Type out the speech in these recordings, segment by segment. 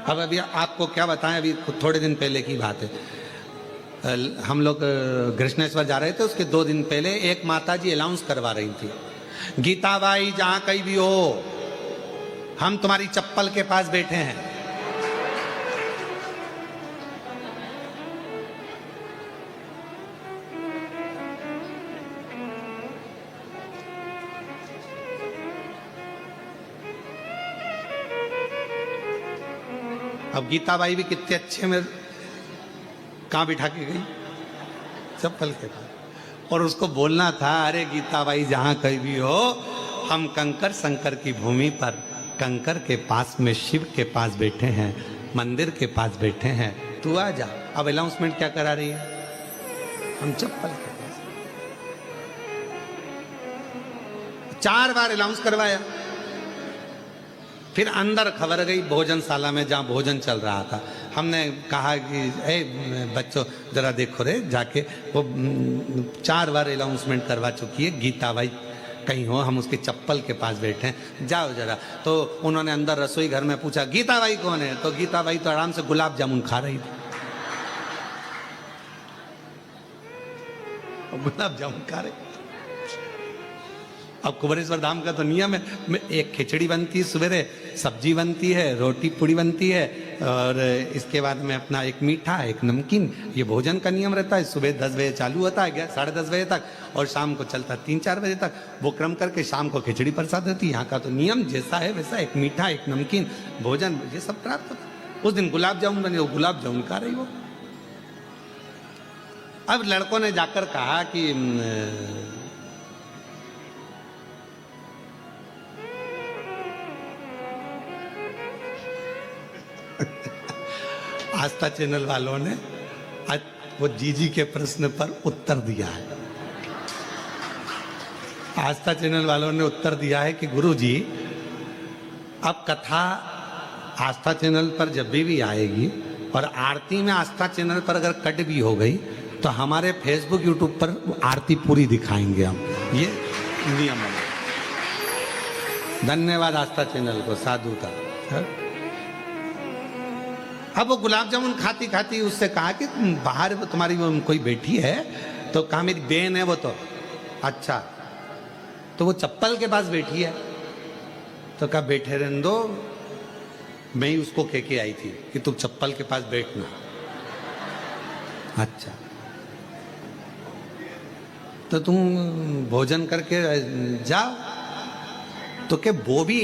अब अभी आपको क्या बताएं, अभी थोड़े दिन पहले की बात है। हम लोग कृष्णेश्वर जा रहे थे, उसके 2 दिन पहले एक माता जी अनाउंस करवा रही थी, गीता बाई जहां कहीं भी हो, हम तुम्हारी चप्पल के पास बैठे हैं। अब गीता बाई भी कितने अच्छे में कहां बिठा के गई, चप्पल के पास, और उसको बोलना था, अरे गीता बाई जहां कहीं भी हो, हम कंकर शंकर की भूमि पर कंकर के पास में शिव के पास बैठे हैं, मंदिर के पास बैठे हैं, तू आ जा। अब अनाउंसमेंट क्या करा रही है, हम चप्पल के पास। 4 बार अनाउंस करवाया, फिर अंदर खबर गई भोजनशाला में जहाँ भोजन चल रहा था। हमने कहा कि ए बच्चों जरा देखो रे जाके, वो 4 बार अनाउंसमेंट करवा चुकी है, गीता बाई कहीं हो, हम उसके चप्पल के पास बैठे हैं, जाओ जरा। तो उन्होंने अंदर रसोई घर में पूछा गीता बाई कौन है, तो गीता बाई तो आराम से गुलाब जामुन खा रही थी, गुलाब जामुन खा रही। अब कुबेरेश्वर धाम का तो नियम है, एक खिचड़ी बनती है सवेरे, सब्जी बनती है, रोटी पूड़ी बनती है, और इसके बाद में अपना एक मीठा एक नमकीन, ये भोजन का नियम रहता है। सुबह 10 बजे चालू होता है, 10:30 बजे तक, और शाम को चलता है 3-4 बजे तक। वो क्रम करके शाम को खिचड़ी प्रसाद होती है। यहाँ का तो नियम जैसा है वैसा, एक मीठा एक नमकीन भोजन ये सब प्राप्त होता है। उस दिन गुलाब जामुन बने, वो गुलाब जामुन खा रही वो। अब लड़कों ने जाकर कहा कि आस्था चैनल वालों ने आज वो जीजी के प्रश्न पर उत्तर दिया है। आस्था चैनल वालों ने उत्तर दिया है कि गुरुजी, अब कथा आस्था चैनल पर जब भी आएगी और आरती में आस्था चैनल पर अगर कट भी हो गई तो हमारे फेसबुक यूट्यूब पर आरती पूरी दिखाएंगे हम, ये नियम है। धन्यवाद आस्था चैनल को, साधु का। अब वो गुलाब जामुन खाती खाती उससे कहा कि बाहर तुम्हारी कोई बैठी है, तो कहा मेरी बहन है वो, तो अच्छा, तो वो चप्पल के पास बैठी है, तो कहा बैठे रहने दो, मैं ही उसको कह के आई थी कि तुम चप्पल के पास बैठना। अच्छा, तो तुम भोजन करके जाओ। तो क्या वो भी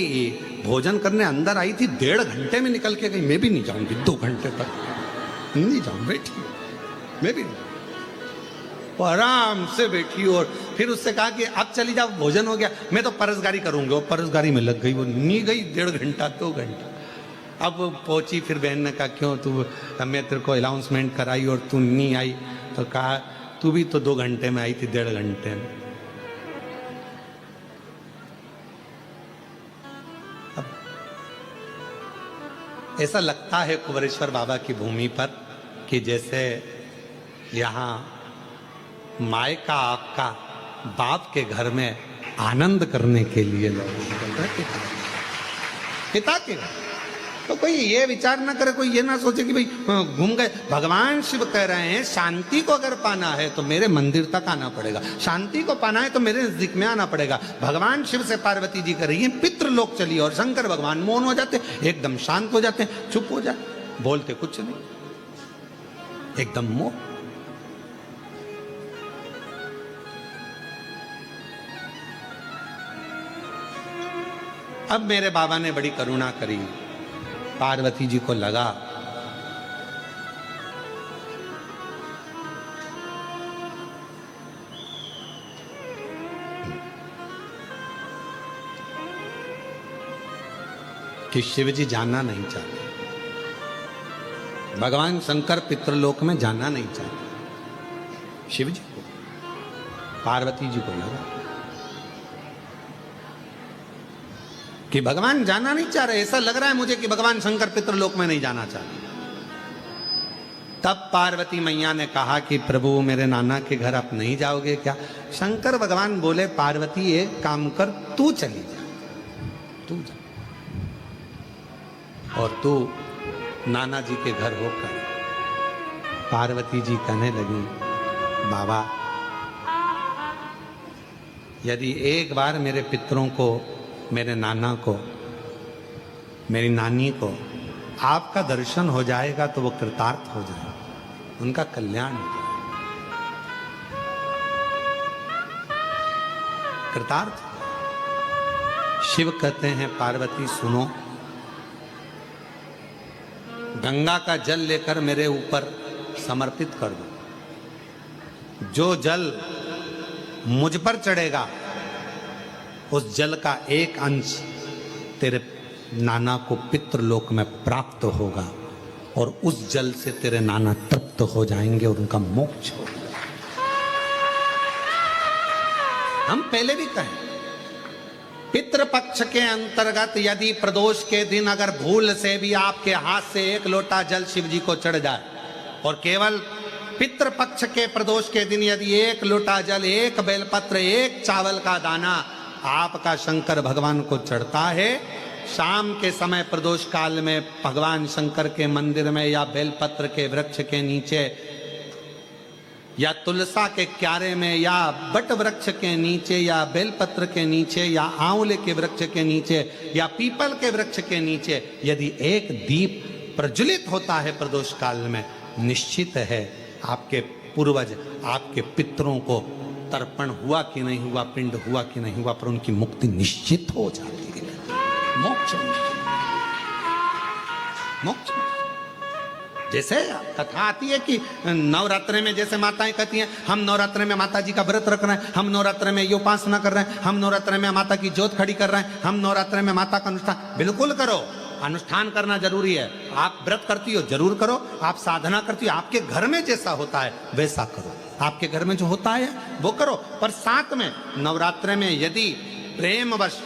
भोजन करने अंदर आई थी, 1.5 घंटे में निकल के गई, मैं भी नहीं जाऊंगी 2 घंटे तक, नहीं जाऊँ, बैठी, मैं भी नहीं। वो आराम से बैठी, और फिर उससे कहा कि अब चली जाओ, भोजन हो गया, मैं तो परसगारी करूंगी। वो परसगारी में लग गई, वो नहीं गई 1.5 घंटा 2 घंटा। अब पहुंची, फिर बहन ने कहा क्यों तू, मैं तेरे को अनाउंसमेंट कराई और तू नहीं आई, तो कहा तू भी तो 2 घंटे में आई थी, 1.5 घंटे में। ऐसा लगता है कुबेरेश्वर बाबा की भूमि पर कि जैसे यहाँ मायका आपका बाप के घर में आनंद करने के लिए लोग पिता के घर। तो कोई ये विचार ना करे, कोई ये ना सोचे कि भाई घूम गए। भगवान शिव कह रहे हैं शांति को अगर पाना है तो मेरे मंदिर तक आना पड़ेगा, शांति को पाना है तो मेरे नजदीक में आना पड़ेगा। भगवान शिव से पार्वती जी कह रही है पितृलोक चलिए, और शंकर भगवान मौन हो जाते, एकदम शांत हो जाते, चुप हो जाते, बोलते कुछ नहीं, एकदम मौन। अब मेरे बाबा ने बड़ी करुणा करी, पार्वती जी को लगा कि शिव जी जाना नहीं चाहते, भगवान शंकर पितृलोक में जाना नहीं चाहते। शिव जी को, पार्वती जी को लगा कि भगवान जाना नहीं चाह रहे, ऐसा लग रहा है मुझे कि भगवान शंकर पितृलोक में नहीं जाना चाहते। तब पार्वती मैया ने कहा कि प्रभु मेरे नाना के घर आप नहीं जाओगे क्या? शंकर भगवान बोले पार्वती एक काम कर, तू चली जा, तू जा, और तू नाना जी के घर होकर पार्वती जी कहने लगी, बाबा यदि एक बार मेरे पितरों को, मेरे नाना को, मेरी नानी को आपका दर्शन हो जाएगा तो वो कृतार्थ हो जाएगा, उनका कल्याण हो जाएगा, कृतार्थ। शिव कहते हैं पार्वती सुनो, गंगा का जल लेकर मेरे ऊपर समर्पित कर दो। जो जल मुझ पर चढ़ेगा उस जल का एक अंश तेरे नाना को पितृलोक में प्राप्त होगा और उस जल से तेरे नाना तृप्त हो जाएंगे और उनका मोक्ष होगा। हम पहले भी कहें, पितृपक्ष के अंतर्गत यदि प्रदोष के दिन अगर भूल से भी आपके हाथ से एक लोटा जल शिव जी को चढ़ जाए और केवल पितृपक्ष के प्रदोष के दिन यदि एक लोटा जल, एक बेलपत्र, एक चावल का दाना आपका शंकर भगवान को चढ़ता है, शाम के समय प्रदोष काल में भगवान शंकर के मंदिर में या बेलपत्र के वृक्ष के नीचे या तुलसा के क्यारे में या बट वृक्ष के नीचे या बेलपत्र के नीचे या आंवले के वृक्ष के नीचे या पीपल के वृक्ष के नीचे यदि एक दीप प्रज्वलित होता है प्रदोष काल में, निश्चित है आपके पूर्वज, आपके पितरों को तर्पण हुआ कि नहीं हुआ, पिंड हुआ कि नहीं हुआ, पर उनकी मुक्ति निश्चित हो जाती है, मोक्ष। मोक्ष जैसे कथा आती है कि नवरात्रि में जैसे माताएं कहती हैं हम नवरात्रि में माता जी का व्रत रख रहे हैं, हम नवरात्रि में ये उपासना कर रहे हैं, हम नवरात्रि में माता की ज्योत खड़ी कर रहे हैं, हम नवरात्रि में माता का अनुष्ठान। बिल्कुल करो, अनुष्ठान करना जरूरी है। आप व्रत करती हो जरूर करो, आप साधना करती हो, आपके घर में जैसा होता है वैसा करो, आपके घर में जो होता है वो करो। पर साथ में नवरात्रि में यदि प्रेमवश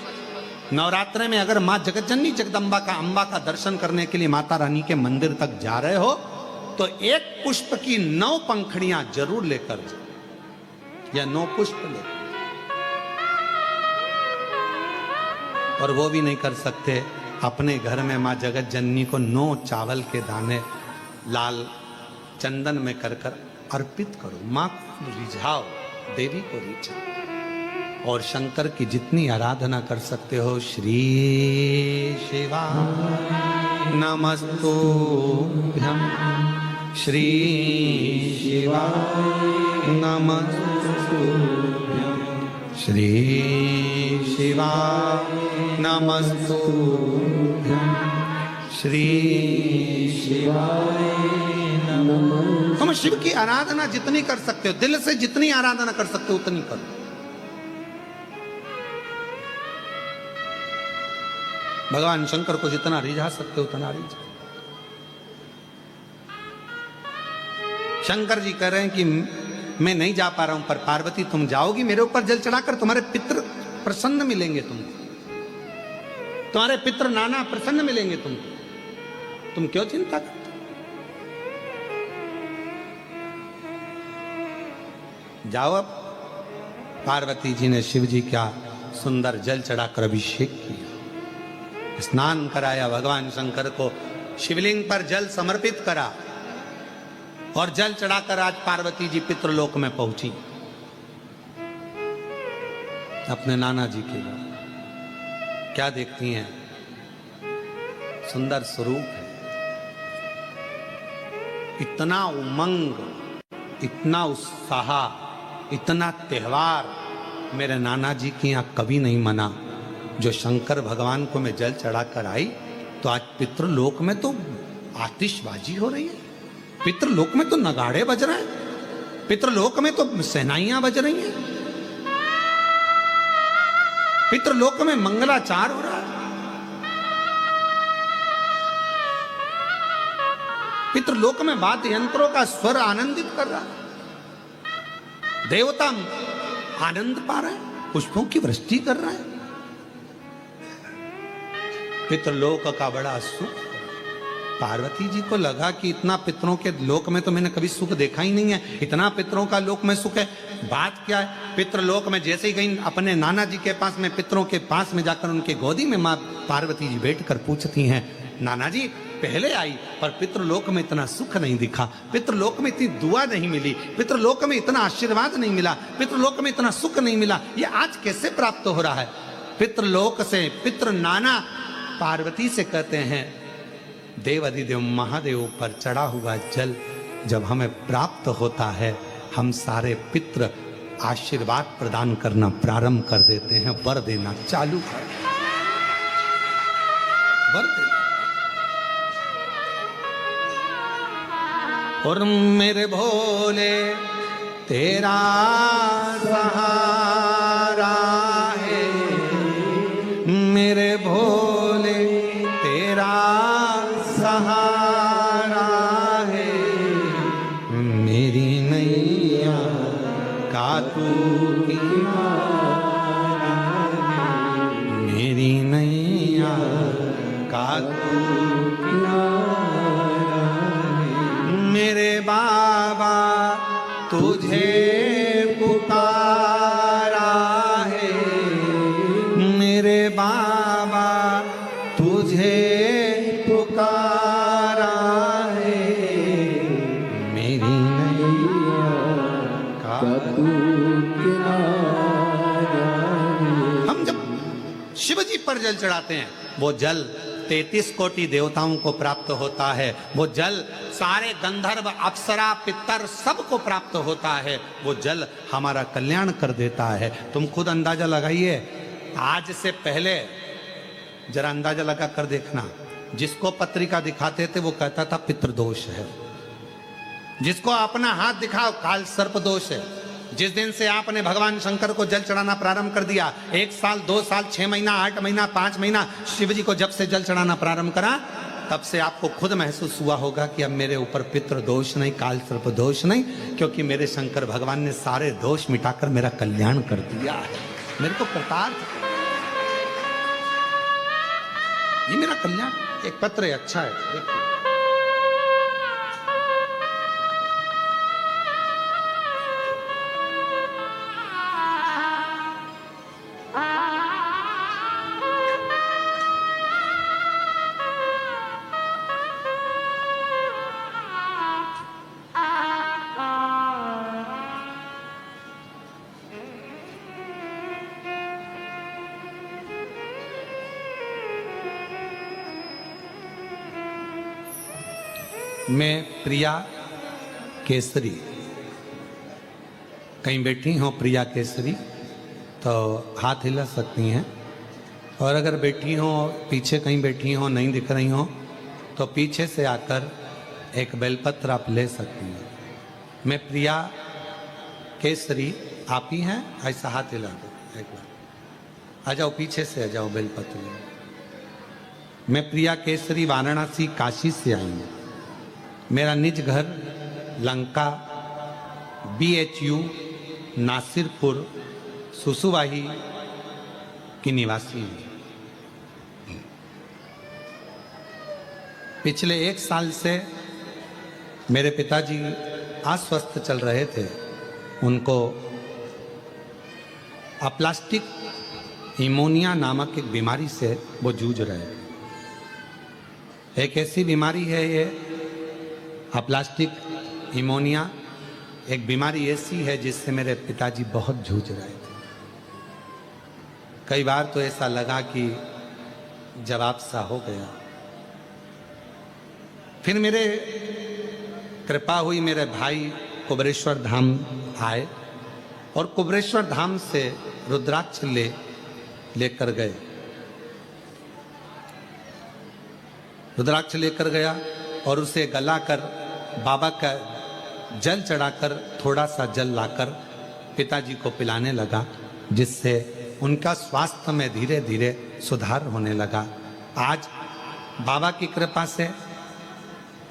नवरात्रि में अगर माँ जगतजननी जगदम्बा का, अम्बा का दर्शन करने के लिए माता रानी के मंदिर तक जा रहे हो तो एक पुष्प की 9 पंखड़ियां जरूर लेकर जाओ या 9 पुष्प लेकर। और वो भी नहीं कर सकते, अपने घर में माँ जगतजननी को 9 चावल के दाने लाल चंदन में कर कर अर्पित करो। माँ को रिझाओ, देवी को रिझाओ। और शंकर की जितनी आराधना कर सकते हो, श्री शिवा नमस्तुभ्यं, श्री शिवा नमस्तुभ्यं, श्री शिवा नमस्तुभ्यं, श्री शिवाय नमः। तुम शिव की आराधना जितनी कर सकते हो, दिल से जितनी आराधना कर सकते हो उतनी करो। भगवान शंकर को जितना रिझा सकते हो उतना रिझा। शंकर जी कह रहे हैं कि मैं नहीं जा पा रहा हूं, पर पार्वती तुम जाओगी मेरे ऊपर जल चढ़ाकर, तुम्हारे पितृ प्रसन्न मिलेंगे, तुमको तुम्हारे पितृ नाना प्रसन्न मिलेंगे तुमको, तुम क्यों चिंता करते? जाओ। अब पार्वती जी ने शिव जी का सुंदर जल चढ़ाकर अभिषेक किया, स्नान कराया, भगवान शंकर को शिवलिंग पर जल समर्पित करा और जल चढ़ाकर आज पार्वती जी पितृलोक में पहुंची अपने नाना जी के लिए। क्या देखती हैं? सुंदर स्वरूप है, इतना उमंग, इतना उत्साह, इतना त्योहार मेरे नाना जी के यहाँ कभी नहीं मना। जो शंकर भगवान को मैं जल चढ़ाकर आई तो आज पितृलोक में तो आतिशबाजी हो रही है, पितृलोक में तो नगाड़े बज रहे हैं, पितृलोक में तो सेनाइयां बज रही हैं, पितृलोक में मंगलाचार हो रहा है, पितृलोक में वाद्य यंत्रों का स्वर आनंदित कर रहा है, देवता आनंद पा रहे हैं, पुष्पों की वृष्टि कर रहे हैं। पितृलोक का बड़ा सुख। पार्वती जी को लगा कि इतना पितरों के लोक में तो मैंने कभी सुख देखा ही नहीं है, इतना पितरों का लोक में सुख है। बात क्या है? पितृलोक में जैसे ही गई अपने नाना जी के पास में, पितरों के पास में जाकर उनके गोदी में माँ पार्वती जी बैठकर पूछती हैं, नाना जी पहले आई, पर पितृलोक में इतना सुख नहीं दिखा, पितृलोक में इतनी दुआ नहीं मिली, पितृलोक में इतना आशीर्वाद नहीं मिला, पितृलोक में इतना सुख नहीं मिला। ये आज कैसे प्राप्त हो रहा है? पितृलोक से पितृ नाना पार्वती से कहते हैं, देव अधिदेव महादेव पर चढ़ा हुआ जल जब हमें प्राप्त होता है, हम सारे पितृ आशीर्वाद प्रदान करना प्रारंभ कर देते हैं, वर देना चालू कर, वर देना। और मेरे भोले तेरा सहारा है, मेरे भोले तेरा सहारा है, मेरी नैया का तू किनारा है, मेरी नैया का तू किनारा है। मेरे बाबा तुझे पुकारा है, मेरे बाबा तुझे पुकारा है, मेरी नैया का तू किनारा है। हम जब शिव जी पर जल चढ़ाते हैं, वो जल 33 कोटि देवताओं को प्राप्त होता है, वो जल सारे गंधर्व अप्सरा पितर सबको प्राप्त होता है, वो जल हमारा कल्याण कर देता है। तुम खुद अंदाजा लगाइए, आज से पहले जरा अंदाजा लगा कर देखना, जिसको पत्रिका दिखाते थे वो कहता था पितृदोष है, जिसको अपना हाथ दिखाओ काल सर्प दोष है। जिस दिन से आपने भगवान शंकर को जल चढ़ाना प्रारंभ कर दिया, 1 साल 2 साल 6 महीना 8 महीना 5 महीना शिव जी को जब से जल चढ़ाना प्रारंभ करा, तब से आपको खुद महसूस हुआ होगा कि अब मेरे ऊपर पितृ दोष नहीं, काल सर्प दोष नहीं, क्योंकि मेरे शंकर भगवान ने सारे दोष मिटाकर मेरा कल्याण कर दिया है, मेरे को कृतार्थ, ये मेरा कल्याण। एक पत्र है, अच्छा है, देखिए। मैं प्रिया केसरी, कहीं बैठी हो प्रिया केसरी तो हाथ हिला सकती हैं, और अगर बैठी हो पीछे कहीं बैठी हो नहीं दिख रही हो तो पीछे से आकर एक बेलपत्र आप ले सकती हैं। मैं प्रिया केसरी, आप ही हैं, ऐसा हाथ हिला दो एक बार, आ जाओ पीछे से, आ जाओ बेलपत्र ले। मैं प्रिया केसरी वाराणसी काशी से आई हूँ, मेरा निज घर लंका BHU नासिरपुर सुसुवाही की निवासी हूँ। पिछले 1 साल से मेरे पिताजी अस्वस्थ चल रहे थे, उनको अप्लास्टिक निमोनिया नामक एक बीमारी से वो जूझ रहे थे। एक ऐसी बीमारी है ये अप्लास्टिक निमोनिया, एक बीमारी ऐसी है जिससे मेरे पिताजी बहुत जूझ रहे थे। कई बार तो ऐसा लगा कि जवाब सा हो गया। फिर मेरे कृपा हुई, मेरे भाई कुबरेश्वर धाम आए और कुबरेश्वर धाम से रुद्राक्ष लेकर गए, रुद्राक्ष लेकर गया और उसे गलाकर बाबा का जल चढ़ाकर थोड़ा सा जल लाकर पिताजी को पिलाने लगा, जिससे उनका स्वास्थ्य में धीरे धीरे सुधार होने लगा। आज बाबा की कृपा से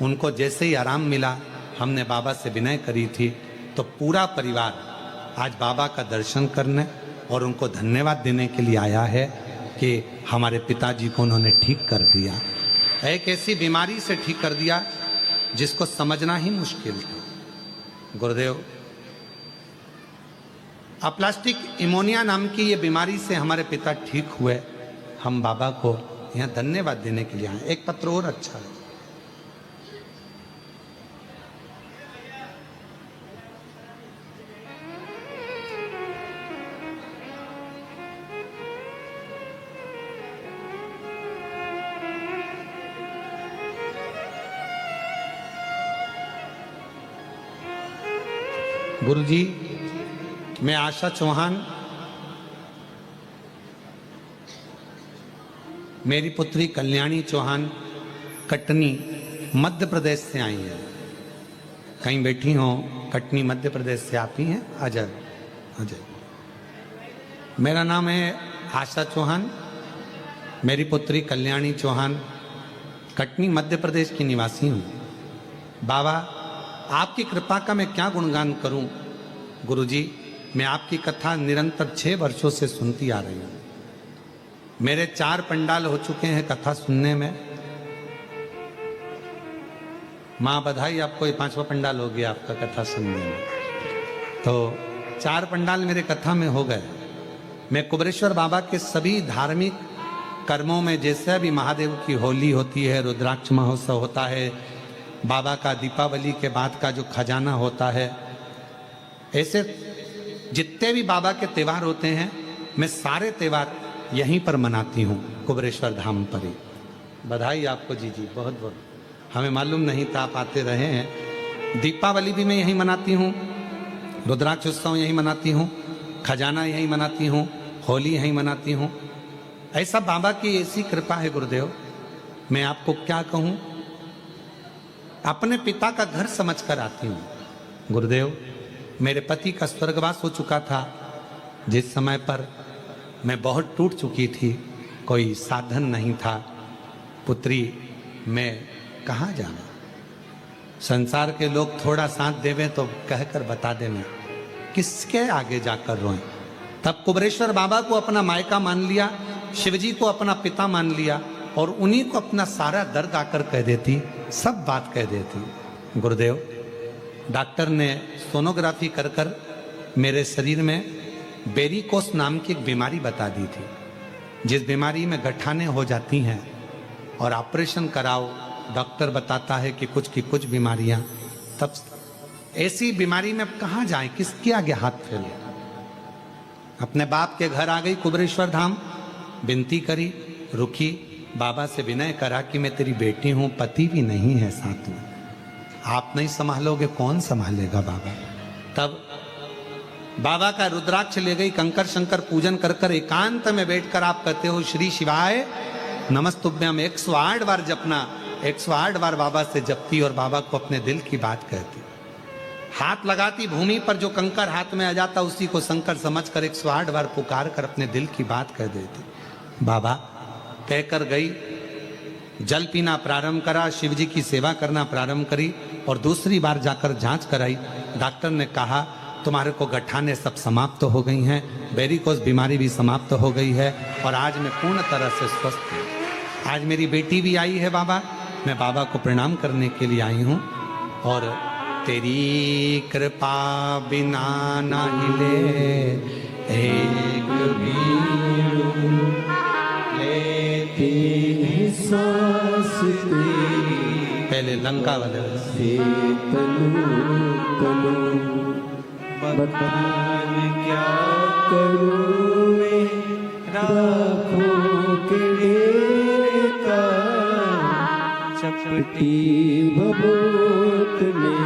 उनको जैसे ही आराम मिला, हमने बाबा से विनय करी थी, तो पूरा परिवार आज बाबा का दर्शन करने और उनको धन्यवाद देने के लिए आया है कि हमारे पिताजी को उन्होंने ठीक कर दिया, एक ऐसी बीमारी से ठीक कर दिया जिसको समझना ही मुश्किल था। गुरुदेव, अप्लास्टिक निमोनिया नाम की ये बीमारी से हमारे पिता ठीक हुए, हम बाबा को यहाँ धन्यवाद देने के लिए आए। एक पत्र और अच्छा है, गुरुजी, मैं आशा चौहान, मेरी पुत्री कल्याणी चौहान कटनी मध्य प्रदेश से आई हैं। कहीं बैठी हो, कटनी मध्य प्रदेश से आती हैं। अजय अजय, मेरा नाम है आशा चौहान, मेरी पुत्री कल्याणी चौहान कटनी मध्य प्रदेश की निवासी हूँ। बाबा, आपकी कृपा का मैं क्या गुणगान करूं। गुरुजी, मैं आपकी कथा निरंतर 6 वर्षों से सुनती आ रही हूं। मेरे 4 पंडाल हो चुके हैं कथा सुनने में। माँ बधाई आपको, ये 5वां पंडाल हो गया आपका कथा सुनने में। तो 4 पंडाल मेरे कथा में हो गए। मैं कुबरेश्वर बाबा के सभी धार्मिक कर्मों में, जैसे भी महादेव की होली होती है, रुद्राक्ष महोत्सव होता है, बाबा का दीपावली के बाद का जो खजाना होता है, ऐसे जितने भी बाबा के त्यौहार होते हैं, मैं सारे त्यौहार यहीं पर मनाती हूँ, कुबरेश्वर धाम पर ही। बधाई आपको जी जी, बहुत बहुत। हमें मालूम नहीं था, आप आते रहे हैं। दीपावली भी मैं यहीं मनाती हूँ, रुद्राक्ष उत्सव यहीं मनाती हूँ, खजाना यहीं मनाती हूँ, होली यहीं मनाती हूँ। ऐसा बाबा की ऐसी कृपा है गुरुदेव, मैं आपको क्या कहूँ। अपने पिता का घर समझकर आती हूँ। गुरुदेव, मेरे पति का स्वर्गवास हो चुका था, जिस समय पर मैं बहुत टूट चुकी थी, कोई साधन नहीं था। पुत्री, मैं कहाँ जाना। संसार के लोग थोड़ा साथ देवें तो कहकर बता देवें, किसके आगे जाकर रोएं। तब कुबरेश्वर बाबा को अपना मायका मान लिया, शिवजी को अपना पिता मान लिया, और उन्हीं को अपना सारा दर्द आकर कह देती, सब बात कह देती। गुरुदेव, डॉक्टर ने सोनोग्राफी कर कर मेरे शरीर में वेरिकोस नाम की एक बीमारी बता दी थी, जिस बीमारी में गठाने हो जाती हैं और ऑपरेशन कराओ, डॉक्टर बताता है कि कुछ की कुछ बीमारियां। तब ऐसी बीमारी में अब कहाँ जाए, किसके आगे हाथ फैले। अपने बाप के घर आ गई कुबरेश्वर धाम, विनती करी, रुकी, बाबा से विनय करा कि मैं तेरी बेटी हूं, पति भी नहीं है साथ में, आप नहीं संभालोगे, कौन संभालेगा बाबा। तब बाबा का रुद्राक्ष ले गई, कंकर शंकर पूजन कर कर एकांत में बैठकर आप कहते हो, श्री शिवाय नमस्तुभ्यम। 108 बार जपना, 108 बार बाबा से जपती और बाबा को अपने दिल की बात कहती। हाथ लगाती भूमि पर, जो कंकर हाथ में आ जाता उसी को शंकर समझकर 108 बार पुकार कर अपने दिल की बात कह देती। बाबा कहकर गई, जल पीना प्रारंभ करा, शिवजी की सेवा करना प्रारंभ करी, और दूसरी बार जाकर जांच कराई। डॉक्टर ने कहा, तुम्हारे को गठाने सब समाप्त हो गई हैं, वेरिकोस बीमारी भी समाप्त हो गई है, और आज मैं पूर्ण तरह से स्वस्थ हूँ। आज मेरी बेटी भी आई है बाबा, मैं बाबा को प्रणाम करने के लिए आई हूँ। और तेरी कृपा बिना ना हिले एक भी लेती सांस तेरी। पहले लंका वाले बता क्या करूं मैं, राखों के ढेर का चपटी भभूत में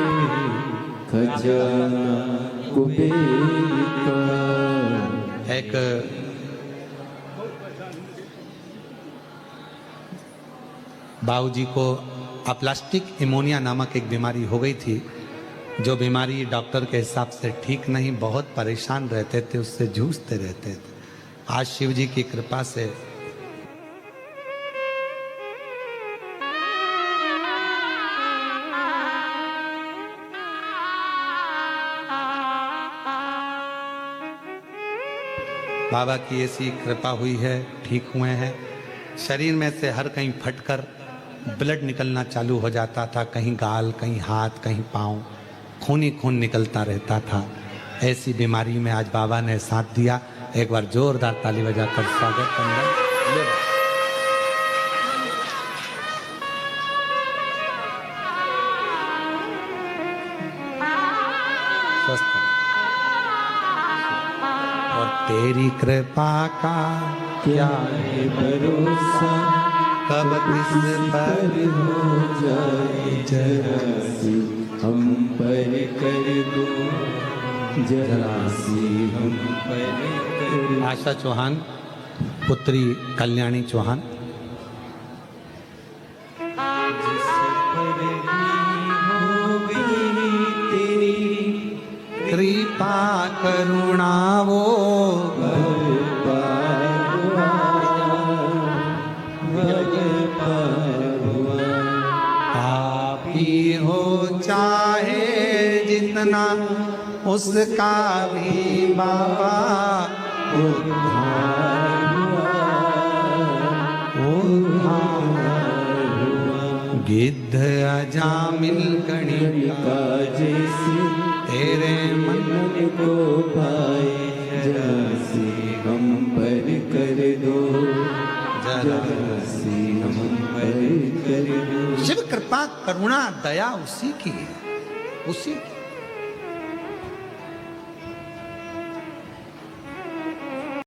खजाना कुबेर का। एक बाबूजी को अप्लास्टिक इमोनिया नामक एक बीमारी हो गई थी, जो बीमारी डॉक्टर के हिसाब से ठीक नहीं, बहुत परेशान रहते थे, उससे जूझते रहते थे। आज शिव जी की कृपा से बाबा की ऐसी कृपा हुई है, ठीक हुए हैं। शरीर में से हर कहीं फटकर ब्लड निकलना चालू हो जाता था, कहीं गाल, कहीं हाथ, कहीं पाँव, खून ही खून निकलता रहता था। ऐसी बीमारी में आज बाबा ने साथ दिया। एक बार जोरदार ताली बजाकर स्वागत करना। और तेरी कृपा का क्या है भरोसा, कब किस पर हो जाए जरा सी हम पर कर दो जरा सी हम पर कर आशा चौहान, पुत्री कल्याणी चौहान। जिस पर भी हो गई तेरी कृपा करुणा वो पापी हो चाहे जितना उसका भी बाबा गिद्ध अजामिल का जैसे तेरे मन को पाए जरा सी हम पर कर दो जरा सी हम पर कर दो। शिव कृपा करुणा दया उसी की है, उसी की।